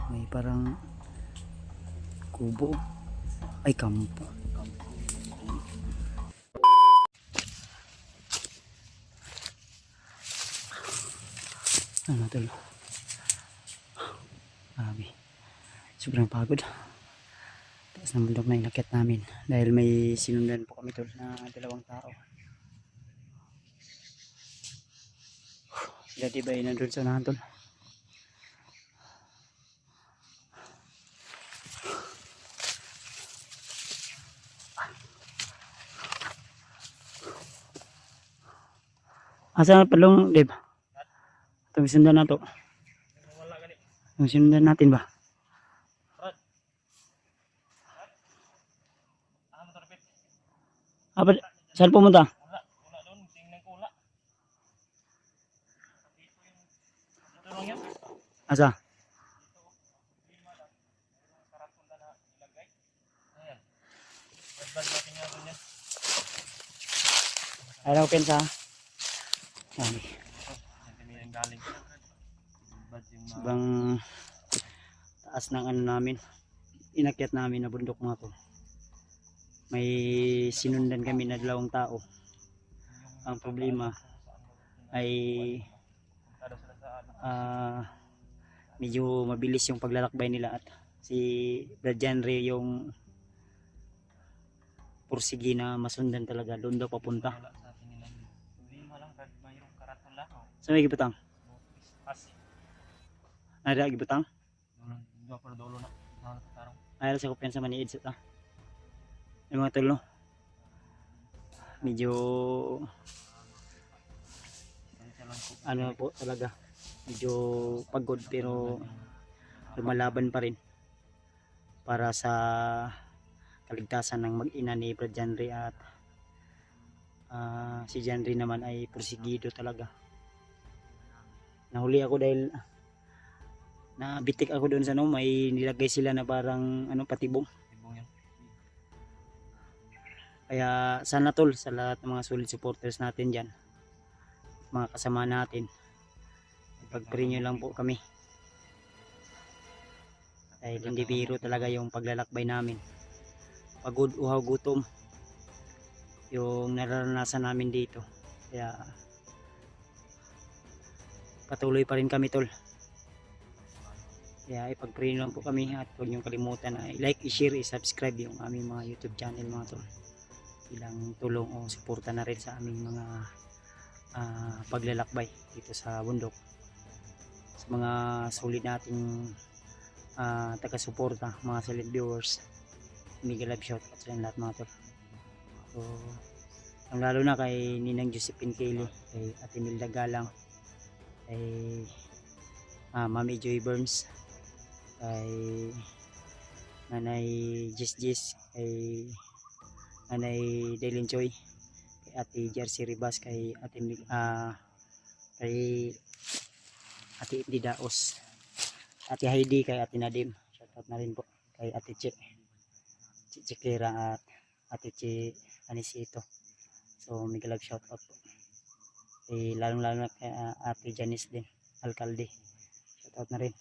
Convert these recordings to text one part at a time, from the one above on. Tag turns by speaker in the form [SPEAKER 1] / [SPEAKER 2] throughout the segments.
[SPEAKER 1] May parang kubo. Ay, kampo. Ano tol? Grabe. Sobrang pagod. Taas ng bundok na inakyat namin. Dahil may sinundan po kami tol na dalawang tao. Sila diba yun nandun sa unahan tol? Asa na palong, Deb? Itong sundan na to. Itong sundan natin ba? Apa, saan pumunta? Asa? Ayaw pensa. Sabi. Sobrang taas ng ano namin. Inakyat namin na bundok mga to. May sinundan kami na dalawang tao. Ang problema ay medyo mabilis yung paglalakbay nila at si Brad Janre yung pursigi na masundan talaga. Doon daw papunta. Sa may gibutang? Ada gibutang? Ayaw sa kupensa maniid sa ta. Yung mga tulo. Medyo ano po talaga. Medyo pagod pero lumalaban pa rin para sa kaligtasan ng mag-ina ni Brad Janre at si Janre naman ay porsigido talaga. Nahuli ako dahil nabitik ako doon sa no, may nilagay sila na parang ano patibong. Kaya sana tol sa lahat ng mga solid supporters natin diyan, mga kasama natin, ipag-pray nyo lang po kami. Dahil hindi biro talaga yung paglalakbay namin. Pagod, uhaw, gutom yung nararanasan namin dito. Kaya patuloy pa rin kami tol. Kaya ipag-pray lang po kami at huwag niyong kalimutan na i-like, i-share, i-subscribe yung aming mga YouTube channel mga tol. Ilang tulong o suporta na rin sa aming mga paglalakbay dito sa bundok. Sa mga solid nating taga-suporta, mga solid viewers, mega live shout out sa lahat mga tol. So, ang lalo na kay Ninang Josephine Kelly, kay Ate Milda Galang, kay Mami Joy Burns, kay Nanay Jis, kay Nanay Daylin Choi, kay Ate Jersey Ribas, kay Ate Ate Indi Daos, Ate Heidi, kay Ate Nadim, shoutout na rin po, kay Ate Chikira at Ate Anisito. So mega love shoutout po. Lalong na kay Ate Janice din, alkalde, shoutout na rin.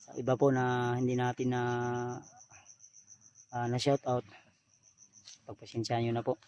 [SPEAKER 1] Sa iba po na hindi natin na shoutout, pagpasensya nyo na po.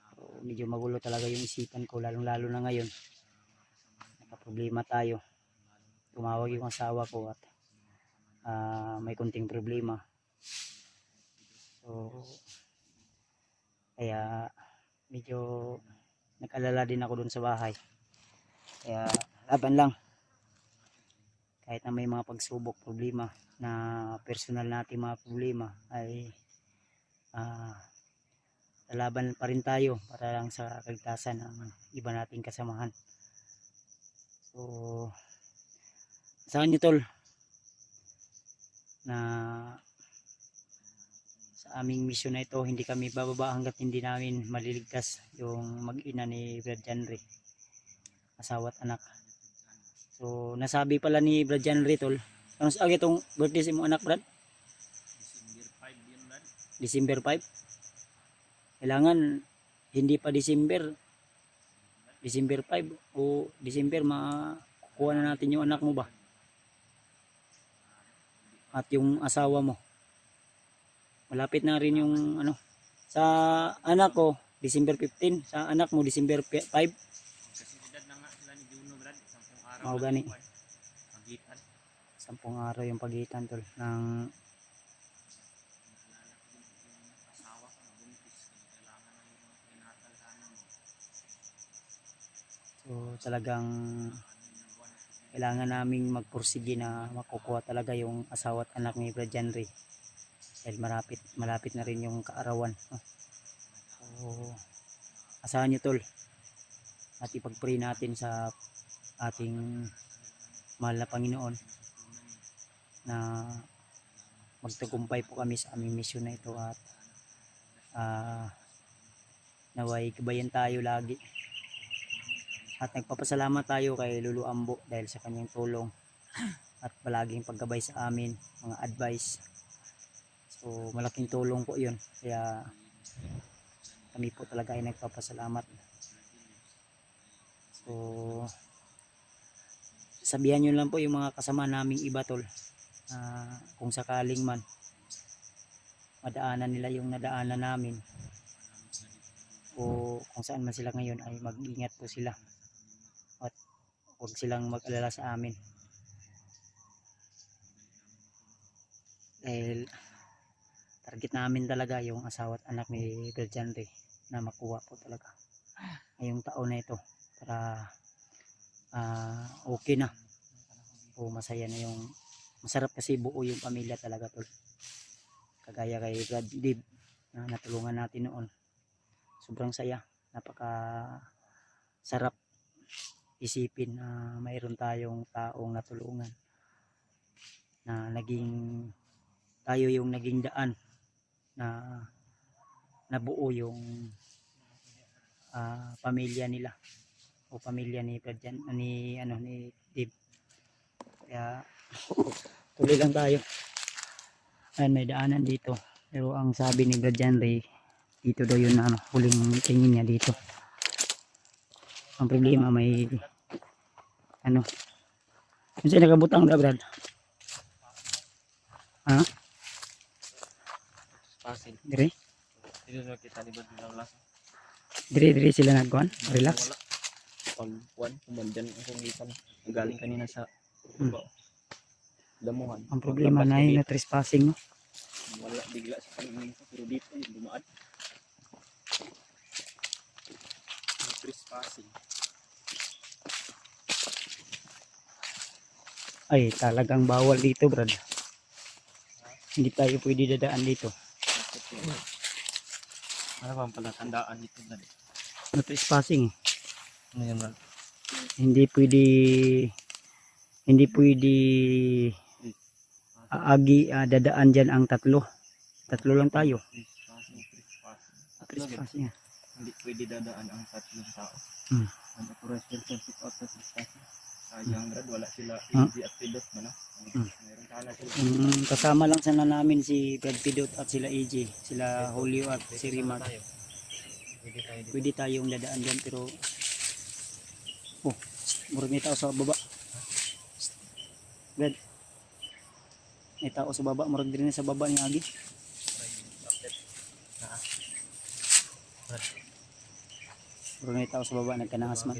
[SPEAKER 1] So, medyo magulo talaga yung isipan ko, lalong na ngayon. Nakaproblema tayo. Tumawag yung asawa ko at may kunting problema. So, kaya medyo nag-alala din ako dun sa bahay. Kaya laban lang. Kahit na may mga pagsubok, problema na personal natin mga problema ay laban pa rin tayo para lang sa kaligtasan ng iba nating kasamahan. So saan nyo tol na sa aming misyon na ito hindi kami bababa hanggat hindi namin maliligtas yung mag-ina ni Brad Janre, asawa at anak. So nasabi pala ni Brad Janre tol, ano sa itong birthday sa imong anak Brad? December 5. Kailangan hindi pa December 5 o December makukuha na natin yung anak mo ba? at yung asawa mo. Malapit na rin yung ano. Sa anak ko, December 15. Sa anak mo, December 5.
[SPEAKER 2] Kasi edad na nga sila ni Juno, Brad. 10 araw
[SPEAKER 1] Mao
[SPEAKER 2] lang
[SPEAKER 1] gani.
[SPEAKER 2] yung pagitan.
[SPEAKER 1] 10 araw yung pagitan tol ng
[SPEAKER 2] Naalala ko yung asawa ko na buntis. Kailangan na yung mga prenatal mo.
[SPEAKER 1] so talagang kailangan naming magpursige na makukuha talaga yung asawa at anak ni Brad Janry dahil malapit na rin yung kaarawan, no? So asahan nyo tol at ipag-pray natin sa ating mahal na Panginoon na magtagumpay po kami sa aming misyon na ito at naway gabayan tayo lagi. At nagpapasalamat tayo kay Lulu Ambo dahil sa kanyang tulong at palaging paggabay sa amin, mga advice. So malaking tulong po yun. Kaya kami po talaga ay nagpapasalamat. So sabihan nyo lang po yung mga kasama naming iba tol. Kung sakaling man madaanan nila yung nadaanan namin o kung saan man sila ngayon ay mag-ingat po sila at huwag silang mag-alala sa amin dahil target namin talaga yung asawa at anak ni Brad Janry na makuha po talaga ngayong taon na ito para okay na o masaya na yung masarap kasi buo yung pamilya talaga tol kagaya kay Brad Dib na natulungan natin noon sobrang saya napaka sarap isipin na mayroon tayong taong natulungan na tayo yung naging daan na nabuo yung pamilya nila o pamilya ni Brad Jan, ni Dib. Kaya tuloy lang tayo. Ayan, may daanan dito. Pero ang sabi ni Brad Janry, dito daw yun huling tingin niya dito. Ang problema may ano siya nagabutang da Brad? Ha?
[SPEAKER 2] Pasin.
[SPEAKER 1] Dire?
[SPEAKER 2] Dito na kita ni Brad ng lasa.
[SPEAKER 1] Dire sila nagkuhan? Relax?
[SPEAKER 2] Pagkuhan, kumandyan akong ikan. Galing kanina sa damuhan.
[SPEAKER 1] Ang problema na yun na trespassing, no?
[SPEAKER 2] Wala bigla sa paningin ko pero dito yung dumaan. Trespassing.
[SPEAKER 1] Ay, talagang bawal dito, Brad. Hindi tayo pwede dadaan dito.
[SPEAKER 2] Ano bang palatandaan dito na?
[SPEAKER 1] No trespassing.
[SPEAKER 2] Ngayon man.
[SPEAKER 1] Hindi pwede dadaan dyan ang tatlo lang tayo. Trespassing.
[SPEAKER 2] Hindi pwede dadaan ang tatlong tao. Ang operation set out sa trespassing. Sayang Brad, wala sila easy at pidot man. Meron sana sila.
[SPEAKER 1] Kasama lang sana namin si Brad Pidot at sila AJ, sila Julio at si Rimar. Pwede tayong dadaan dyan pero murag may tao sa baba. Brad, may tao sa baba, murag din sa baba ni Agi. Murag may tao sa baba, nagkanahas man.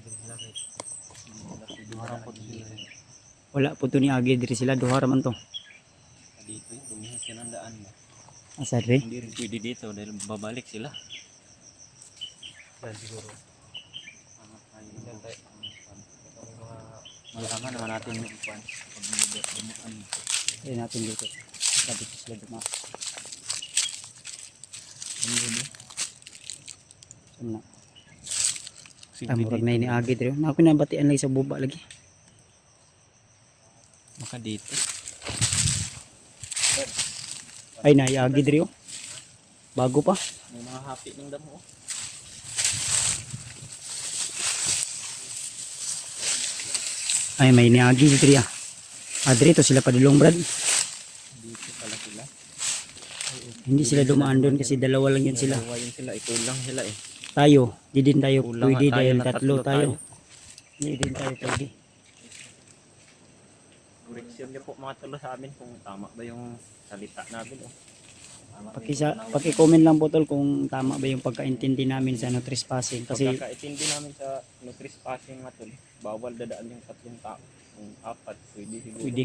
[SPEAKER 1] Wala po to ni Agi, diri sila duha man to.
[SPEAKER 2] Dito yung bumihas yan ang daan mo.
[SPEAKER 1] Asa diri?
[SPEAKER 2] Hindi rin pwede dito dahil babalik sila. Yan siguro. Malaman naman natin yung ipan. Pag dumaan.
[SPEAKER 1] Ayan natin dito. Sabi ko sila dumaan.
[SPEAKER 2] Ano yun?
[SPEAKER 1] Saan na? Murag na ni Agi diri. Na ako nabatian lagi sa buba lagi.
[SPEAKER 2] Maka dito.
[SPEAKER 1] Ay na Agi diri oh. Bago pa.
[SPEAKER 2] May mga happy ng damo.
[SPEAKER 1] Ay may ni Agi diri ah. Diri to sila padulong Brad.
[SPEAKER 2] Dito pala sila.
[SPEAKER 1] Hindi sila dumaan doon kasi dalawa lang yun sila.
[SPEAKER 2] Dalawa yun sila. Ikulang sila eh.
[SPEAKER 1] Tayo, di din tayo
[SPEAKER 2] Kulang
[SPEAKER 1] pwede
[SPEAKER 2] nga tayo
[SPEAKER 1] dahil
[SPEAKER 2] na
[SPEAKER 1] tatlo
[SPEAKER 2] tatlo
[SPEAKER 1] tayo. Di din tayo pwede.
[SPEAKER 2] Koreksyon niyo po mga tolo sa amin kung tama ba yung salita namin. Oh. Tama ba yung pananaw.
[SPEAKER 1] Paki-comment lang po tol kung tama ba yung pagkaintindi namin sa no trespassing kasi
[SPEAKER 2] Pagkakaintindi namin sa no trespassing mga tol, bawal dadaan yung 3 tao. Kung 4, pwede siguro.
[SPEAKER 1] pwede.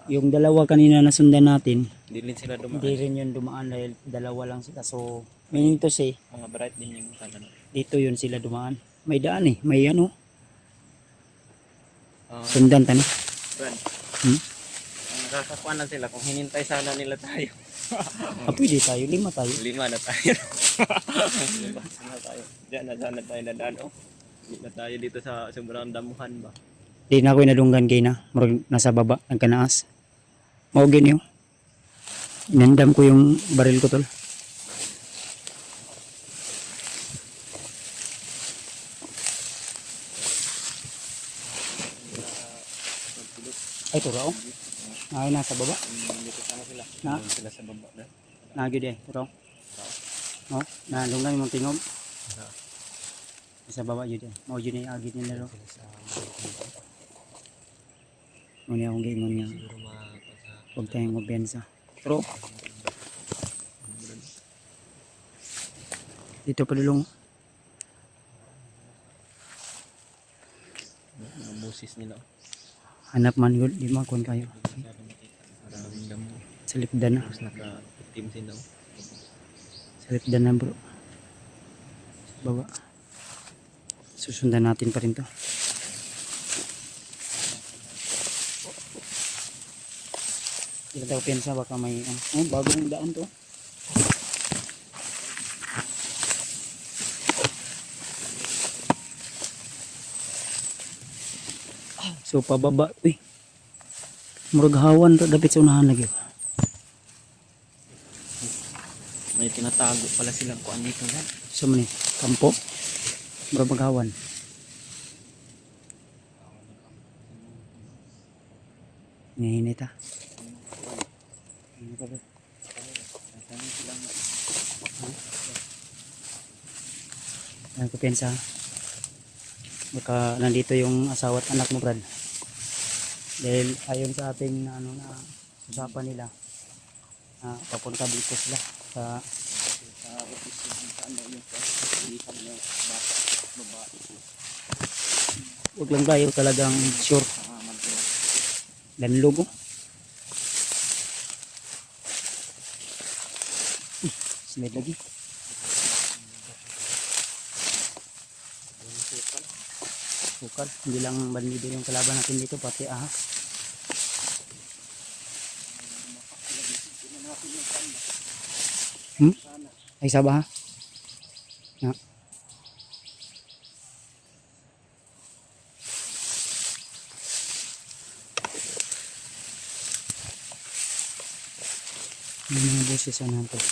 [SPEAKER 1] Yung dalawa kanina na sundan natin,
[SPEAKER 2] Hindi rin sila dumaan.
[SPEAKER 1] hindi rin yun dumaan dahil dalawa lang sila. So, meaning to say,
[SPEAKER 2] Mga bright din yung kanan.
[SPEAKER 1] dito yun sila dumaan. May daan eh, may ano,
[SPEAKER 2] Brad,
[SPEAKER 1] sundan tani. Hmm?
[SPEAKER 2] nakakakuan na sila kung hinintay sana nila tayo.
[SPEAKER 1] Pwede tayo, 5 tayo.
[SPEAKER 2] 5 na tayo. 5 na tayo. Diyan na sana tayo nadaan. Oh. Hindi na tayo dito sa sobrang damuhan ba.
[SPEAKER 1] Di na ako inadunggan kay na, murag nasa baba, nagkanaas. Maugin yun. Inandam ko yung baril ko tol. Ay, turo. Ay, nasa baba.
[SPEAKER 2] Dito sana sila.
[SPEAKER 1] Na?
[SPEAKER 2] Doon sila sa baba na.
[SPEAKER 1] Nagid eh, turo. Oh, nandunggan yung tingog. Sa baba yun eh. Mau yun yung agit nila ro. Muna akong gaingon niya. Huwag tayong magbensa. Turo. Dito palulong.
[SPEAKER 2] Mga boses nila.
[SPEAKER 1] Hanap man yun. Di makon kayo.
[SPEAKER 2] Maraming damo.
[SPEAKER 1] Sa lipdan na.
[SPEAKER 2] Tapos naka-team sila.
[SPEAKER 1] Sa lipdan na bro. Sa baba. Susundan natin pa rin to. Hindi tayo pensa baka may bagong daan to. So pababa. Uy. Murag hawan to dapit sa unahan lagi.
[SPEAKER 2] May tinatago pala silang kuan dito na.
[SPEAKER 1] So man eh. Kampo. Murag maghawan. Ngahinit ah. Ano ko pensa? Baka nandito yung asawa at anak mo, Brad. Dahil ayon sa ating ano na usapan nila, papunta dito sila sa
[SPEAKER 2] office yung sa ano yung pilihan niya bata babae.
[SPEAKER 1] Huwag lang tayo talagang sure. Danlog oh. Smith lagi. Sukal. Hindi lang bandido yung kalaban natin dito, pati ahas. Ay sabah ha? Na. Yung mga boses natin.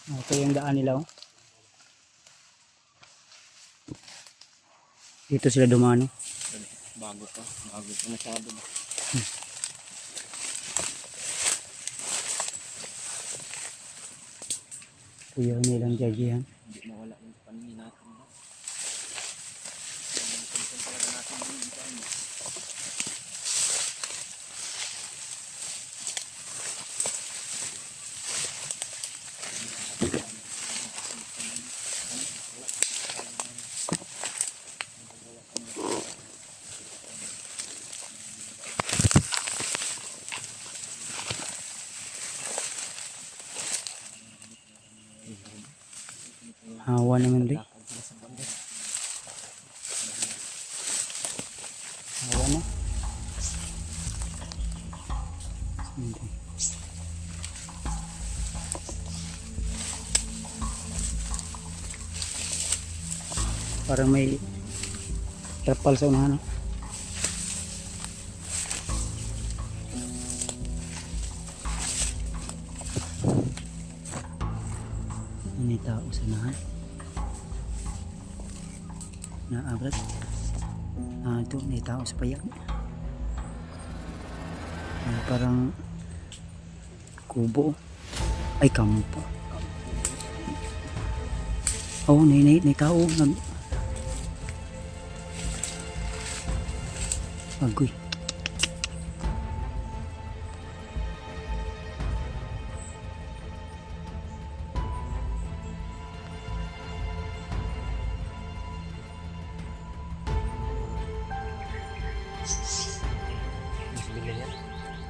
[SPEAKER 1] Ito yung daan nila oh. Dito sila dumano.
[SPEAKER 2] Bago pa masyado ba.
[SPEAKER 1] Kuya nilang jajihan.
[SPEAKER 2] Hindi mawala yung paningin natin ba.
[SPEAKER 1] Hawa naman rin. Hawa na. Hindi. Parang may trapal sa unahan. Ini tao sa unahan. Naabrat. Ito, may tao sa payag. Parang kubo. Ay, kampo. Oo, nay tao. Agoy.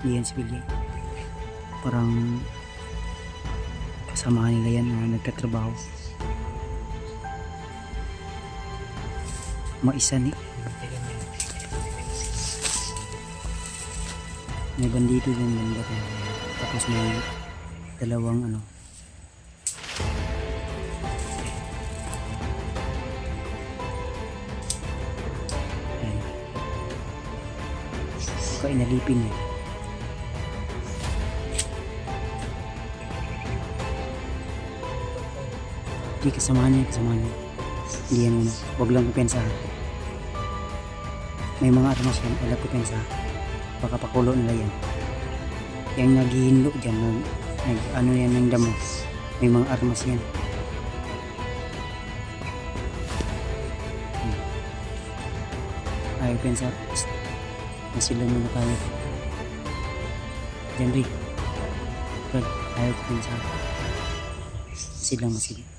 [SPEAKER 1] Yan si Billy. Parang kasama nila yan na nagkatrabaho. Maisa ni. May bandito yung banda. Tapos may dalawang ano. Ayan. Baka inalipin eh. Hindi, kasamahan niya. Hindi yan ano. Huwag lang kupensahan. May mga armas yan. Wala kupensahan. Baka pakulo nila yan. Yung naghihinlo dyan. Ano yan ng damo. May mga armas yan. Ayaw pensa. Masila muna tayo. Diyan rin. Ayaw pensa. Silang masila.